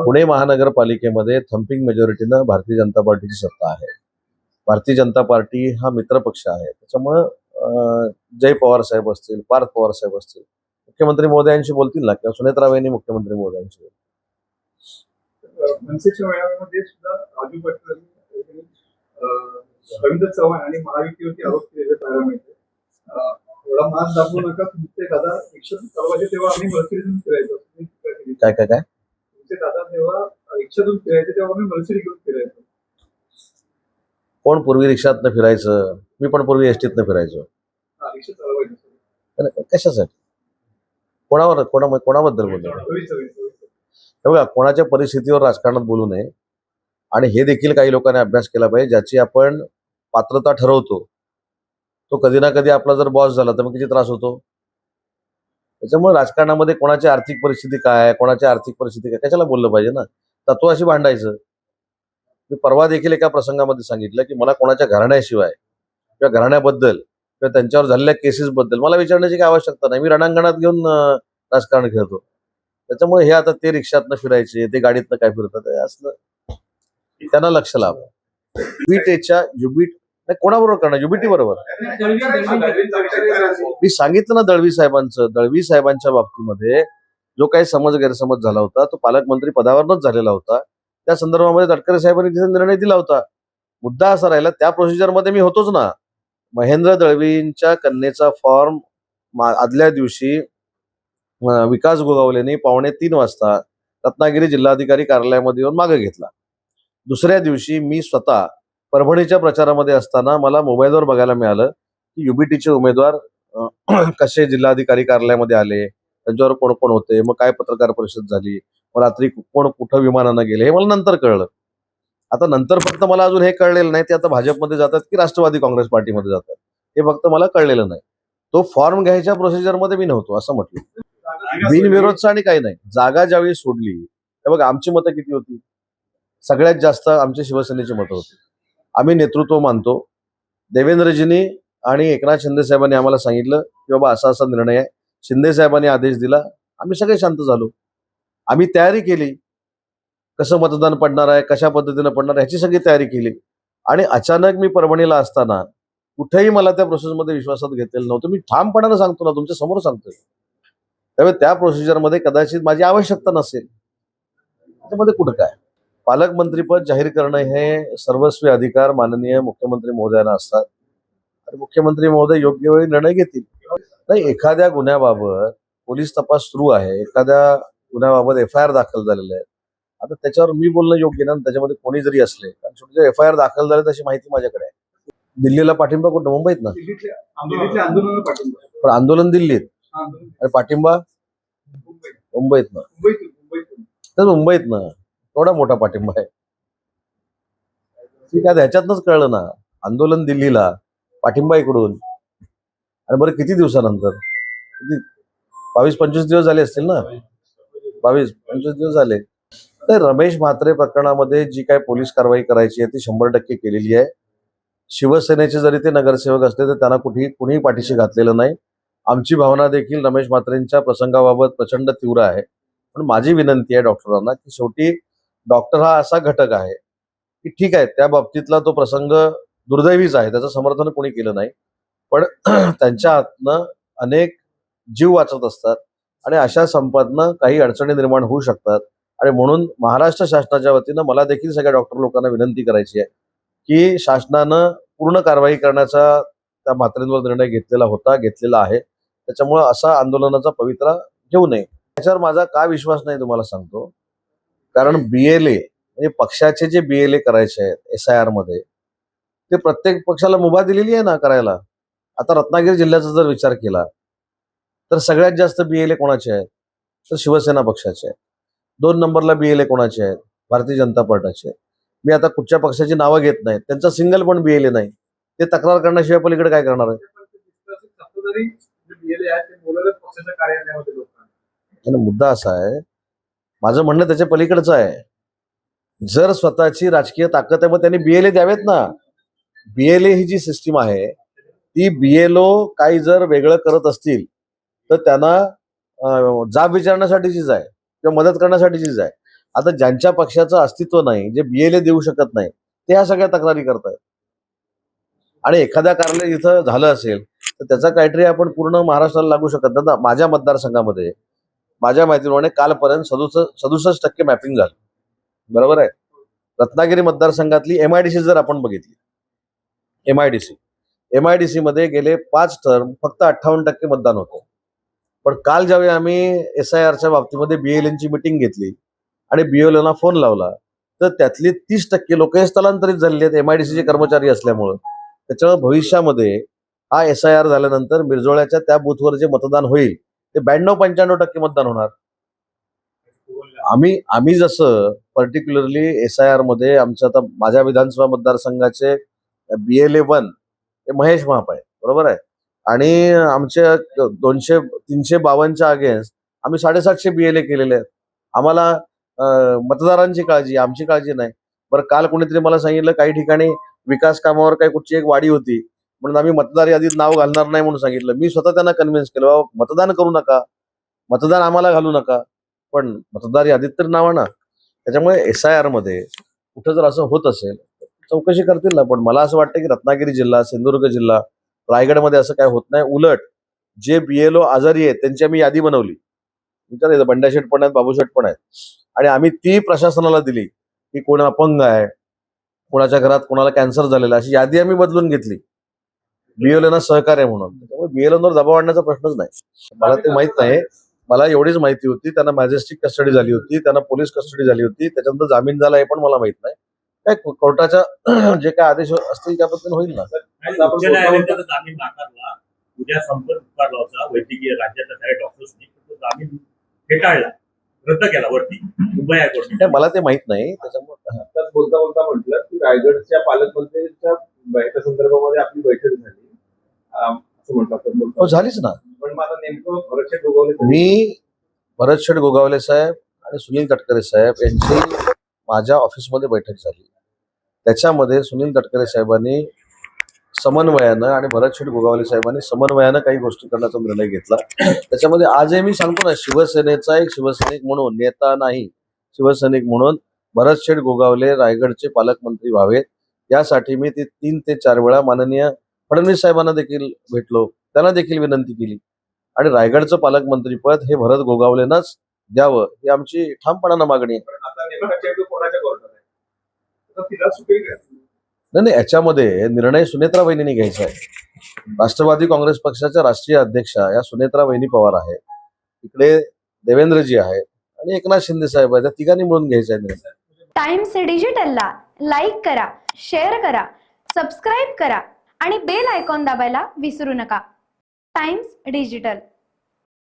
Pune महानगरपालिकेमध्ये thumping मेजॉरिटीनं Bharatiya Janata पार्टीची सत्ता आहे. भारतीय जनता पार्टी हा मित्रपक्ष आहे. त्याच्यामुळं जय पवार साहेब असतील, पार्थ पवार साहेब असतील, मुख्यमंत्री महोदयांशी बोलतील ना, किंवा सुनेत्रा यांनी मुख्यमंत्री महोदयांशी. मनसेच्या मेळाव्यामध्ये सुद्धा राजू भटकरांनी रवींद्र चव्हाण आणि महायुतीवरती आरोप केलेले पाहायला मिळते. थोडा मान दाखवू नका, तुमचे दादा रिक्षा चालवायचे तेव्हा आम्ही मर्सिडीजून फिरायचो. काय काय काय तुमचे दादा तेव्हा रिक्षातून फिरायचे तेव्हा आम्ही मर्सिडी घेऊन फिरायचो. कोण पूर्वी रिक्षातनं फिरायचं? मी पण पूर्वी एसटीतनं फिरायचो. रिक्षा चालवायचं कशासाठी? कोणाबद्दल बोलतो? बघा, कोणाच्या परिस्थितीवर राजकारणात बोलू नये. आणि हे देखील काही लोकांनी अभ्यास केला पाहिजे, ज्याची आपण पात्रता ठरवतो तो कधी ना कधी आपला जर बॉस झाला तर मग किती त्रास होतो. त्याच्यामुळे राजकारणामध्ये कोणाची आर्थिक परिस्थिती काय, कोणाची आर्थिक परिस्थिती काय, कशाला बोललं पाहिजे ना. तत्वाशी भांडायचं. मी परवा देखील एका प्रसंगामध्ये सांगितलं की मला कोणाच्या घराण्याशिवाय किंवा घराण्याबद्दल किंवा त्यांच्यावर झालेल्या केसेसबद्दल मला विचारण्याची काही आवश्यकता नाही. मी रणांगणात घेऊन राजकारण खेळतो. त्याच्यामुळे हे आता ते रिक्षातनं फिरायचे, ते गाडीतनं काय फिरतात, हे असलं त्यांना लक्ष लाभ. युबीटेच्या कोणाबरोबर करणार? युबीटी बरोबर. मी सांगितलं ना दळवी साहेबांच्या बाबतीमध्ये जो काही गैरसमज झाला होता तो पालकमंत्री पदावरच झालेला होता. त्या संदर्भामध्ये तटकरे साहेबांनी तिथे निर्णय दिला होता. मुद्दा असा राहिला, त्या प्रोसिजरमध्ये मी होतोच ना. महेंद्र दळवींच्या कन्येचा फॉर्म आदल्या दिवशी विकास गोगावलेने 2:45 वाजता रत्नागिरी जिल्हाधिकारी कार्यालयामध्ये येऊन मागे घेतला. दुसऱ्या दिवशी मी स्वतः परभणीच्या प्रचारामध्ये असताना मला मोबाईलवर बघायला मिळालं की युबीटीचे उमेदवार कसे जिल्हाधिकारी कार्यालयामध्ये आले, त्यांच्यावर कोण कोण होते, मग काय पत्रकार परिषद झाली, मग रात्री कोण कुठं विमानानं गेले, हे मला नंतर कळलं. आता नंतर फक्त मला अजून हे कळलेलं नाही ते आता भाजपमध्ये जातात की राष्ट्रवादी काँग्रेस पार्टीमध्ये जातात, हे फक्त मला कळलेलं नाही. तो फॉर्म घ्यायच्या प्रोसिजरमध्ये मी नव्हतो असं म्हटलं. बिनविरोधचं आणि काही नाही. जागा ज्यावेळी सोडली तर बघा आमची मतं किती होती? सगळ्यात जास्त आमच्या शिवसेनेची मतं होती. आम्ही नेतृत्व मानतो. देवेंद्रजींनी आणि एकनाथ शिंदे साहेबांनी आम्हाला सांगितलं की बाबा असा असा निर्णय आहे. शिंदे साहेबांनी आदेश दिला. आम्ही सगळे शांत झालो. आम्ही तयारी केली, कसं मतदान पडणार आहे, कशा पद्धतीनं पडणार आहे, ह्याची सगळी तयारी केली. आणि अचानक मी परभणीला असताना कुठेही मला त्या प्रोसेसमध्ये विश्वासात घेतलेलं नव्हतं. मी ठामपणानं सांगतो ना, तुमच्या समोर सांगतोय. त्यामुळे त्या प्रोसिजरमध्ये कदाचित माझी आवश्यकता नसेल. त्याच्यामध्ये कुठं काय, पालकमंत्रीपद जाहीर करणं हे सर्वस्वी अधिकार माननीय मुख्यमंत्री महोदयांना असतात आणि मुख्यमंत्री महोदय योग्य वेळी निर्णय घेतील. नाही, एखाद्या गुन्ह्याबाबत पोलीस तपास सुरू आहे, एखाद्या गुन्ह्याबाबत FIR दाखल झालेले आहे. आता त्याच्यावर मी बोलणं योग्य ना. त्याच्यामध्ये कोणी जरी असले, कारण शेवटी FIR दाखल झाले तशी माहिती माझ्याकडे आहे. दिल्लीला पाठिंबा कुठं? मुंबईत ना. पण आंदोलन दिल्लीत आणि पाठिंबा मुंबईत ना. तर मुंबईत ना एवढा मोठा पाठिंबा आहे. ठीक आहे, ह्याच्यातनच कळलं ना. आंदोलन दिल्लीला, पाठिंबा इकडून. आणि बरं किती दिवसानंतर? 22-25 दिवस झाले असतील ना. 22-25 दिवस झाले. तर रमेश म्हात्रे प्रकरणामध्ये जी काय पोलीस कारवाई करायची आहे ती 100% केलेली आहे. शिवसेनेचे जरी ते नगरसेवक असले तर त्यांना कुणीही पाठीशी घातलेलं नाही. आमची भावना देखील रमेश म्हात्रेंच्या प्रसंगाबाबत प्रचंड तीव्र आहे. पण माझी विनंती आहे डॉक्टरांना की शेवटी डॉक्टर हा असा घटक आहे की ठीक आहे, त्या बाबतीतला तो प्रसंग दुर्दैवीच आहे, त्याचं समर्थन कोणी केलं नाही. पण त्यांच्या हातनं अनेक जीव वाचत असतात आणि अशा संपातनं काही अडचणी निर्माण होऊ शकतात. आणि म्हणून महाराष्ट्र शासनाच्या वतीनं मला देखील सगळ्या डॉक्टर लोकांना विनंती करायची आहे की शासनानं पूर्ण कारवाई करण्याचा त्या म्हात्रेंवर निर्णय घेतलेला आहे. त्याच्यामुळं असा आंदोलनाचा पवित्रा घेऊ नये. त्याच्यावर माझा का विश्वास नाही तुम्हाला सांगतो. कारण BLA म्हणजे पक्षाचे जे BLA करायचे आहेत SIR मध्ये, ते प्रत्येक पक्षाला मुभा दिलेली आहे ना करायला. आता रत्नागिरी जिल्ह्याचा जर विचार केला तर सगळ्यात जास्त BLA कोणाचे आहेत? तर शिवसेना पक्षाचे आहेत. 2 नंबरला BLA कोणाचे आहेत? भारतीय जनता पार्टीचे आहेत. मी आता कुठच्या पक्षाची नावं घेत नाही, त्यांचा सिंगल पण BLA नाही. ते तक्रार करण्याशिवाय पलीकडे काय करणार आहे? मुद्दा असा आहे, माझं म्हणणं त्याच्या पलीकडचं आहे. जर स्वतःची राजकीय ताकद आहे मग त्यांनी BLA द्यावेत ना. BLA ही जी सिस्टीम आहे ती BLO काही जर वेगळं करत असतील तर त्यांना जाब विचारण्यासाठीचीच आहे किंवा मदत करण्यासाठीचीच आहे. आता ज्यांच्या पक्षाचं अस्तित्व नाही, जे BLA देऊ शकत नाही, ते ह्या सगळ्या तक्रारी करतायत. आणि एखाद्या कारणाने इथं झालं असेल तर त्याचा क्रायटेरिया आपण पूर्ण महाराष्ट्राला लागू शकत नाही. माझ्या मतदारसंघामध्ये माझ्या माहितीप्रमाणे कालपर्यंत 67% मॅपिंग झालं. बरोबर आहे. रत्नागिरी मतदारसंघातली MIDC जर आपण बघितली, MIDC मध्ये गेले 5 टर्म फक्त 58% मतदान होतं. पण काल ज्यावेळी आम्ही SIRच्या बाबतीमध्ये BLNची मिटिंग घेतली आणि BLNला फोन लावला तर त्यातली 30% लोक हे स्थलांतरित झालेली आहेत MIDCचे कर्मचारी असल्यामुळं. त्याच्यामुळे भविष्यामध्ये हा SIR झाल्यानंतर मिरजोळ्याच्या त्या बूथवर जे मतदान होईल ते 92-95% मतदान होणार. आम्ही जसं पर्टिक्युलरली SIR मध्ये आमच्या आता माझ्या विधानसभा मतदारसंघाचे BLA 1 हे महेश महाप आहे. बरोबर आहे. आणि आमच्या 352च्या अगेन्स्ट आम्ही 750 BLA केलेले आहेत. आम्हाला मतदारांची काळजी, आमची काळजी नाही. बरं, काल कोणीतरी मला सांगितलं काही ठिकाणी विकास कामावर काही कुठची एक वाडी होती म्हणून आम्ही मतदार यादीत नाव घालणार नाही म्हणून सांगितलं. मी स्वतः त्यांना कन्व्हिन्स केलं, बाबा मतदान करू नका, मतदान आम्हाला घालू नका, पण मतदार यादीत तर नाव आणा. त्याच्यामुळे SIR मध्ये कुठं जर असं होत असेल तर चौकशी करतील ना. पण मला असं वाटतं की रत्नागिरी जिल्हा, सिंधुदुर्ग जिल्हा, रायगडमध्ये असं काय होत नाही. उलट जे BLO आजारी आहेत त्यांची आम्ही यादी बनवली. विचारायचं, बंड्याशेठ पण आहेत, बाबूशेठ पण आहेत, आणि आम्ही ती प्रशासनाला दिली की कोण अपंग आहे, कोणाच्या घरात कोणाला कॅन्सर झालेला, अशी यादी आम्ही बदलून घेतली BLOना सहकार्य म्हणून. त्यामुळे BLOवर दबाव आणण्याचा प्रश्नच नाही. मला ते माहित नाही. मला एवढीच माहिती होती त्यांना मॅजेस्टिक कस्टडी झाली होती, त्यांना पोलीस कस्टडी झाली होती, त्याच्यानंतर जामीन झाला हे पण मला माहित नाही. काय कोर्टाच्या जे काय आदेश असतील त्या पद्धतीने होईल ना. उच्च न्यायालयाचा जामीन नाकारला, उद्या संपर्क पुकारला होता वैद्यकीय राज्याच्या काही डॉक्टर्सनी, तो जामीन फेटाळला, रद्द केला वरती मुंबई हायकोर्टाने. मला ते माहित नाही. त्याच्यामुळे आता बोलता म्हटलं की रायगडच्या पालकमंत्र्यांच्या बैठका संदर्भामध्ये आपली बैठक झाली असं म्हटलं. झालीच ना. पण मग आता नेमकं भरतशेठ गोगावले, मी भरतशेठ गोगावले साहेब आणि सुनील तटकरे साहेब यांची माझ्या ऑफिसमध्ये बैठक झाली. त्याच्यामध्ये सुनील तटकरे साहेबांनी समन्वयानं आणि भरतशेठ गोगावले साहेबांनी समन्वयानं काही गोष्टी करण्याचा निर्णय घेतला. त्याच्यामध्ये आजही मी सांगतो ना, शिवसेनेचा एक शिवसैनिक म्हणून, नेता नाही शिवसैनिक म्हणून, भरतशेठ गोगावले रायगडचे पालकमंत्री व्हावेत यासाठी मी ते 3 ते 4 वेळा माननीय फडणवीस साहेबांना देखील भेटलो, त्यांना देखील विनंती केली. आणि रायगडचं पालकमंत्रीपद हे भरत गोगावलेनंच द्यावं ही आमची ठामपणानं मागणी आहे. आता नेमका चेंडू कोणाच्या कोर्टात आहे, तर तिला सुटेल का? नाही, याच्यामध्ये निर्णय सुनेत्रा वहिनींनी घ्यायचा आहे. राष्ट्रवादी काँग्रेस पक्षाच्या राष्ट्रीय अध्यक्षा या सुनेत्रा वहिनी पवार आहे, इकडे देवेंद्रजी आहेत आणि एकनाथ शिंदे साहेब आहेत. त्या तिघांनी मिळून घ्यायचा आहे निर्णय. टाइम्स डिजिटलला लाईक करा, शेअर करा, सबस्क्राईब करा आणि बेल आयकॉन दाबायला विसरू नका. Times digital.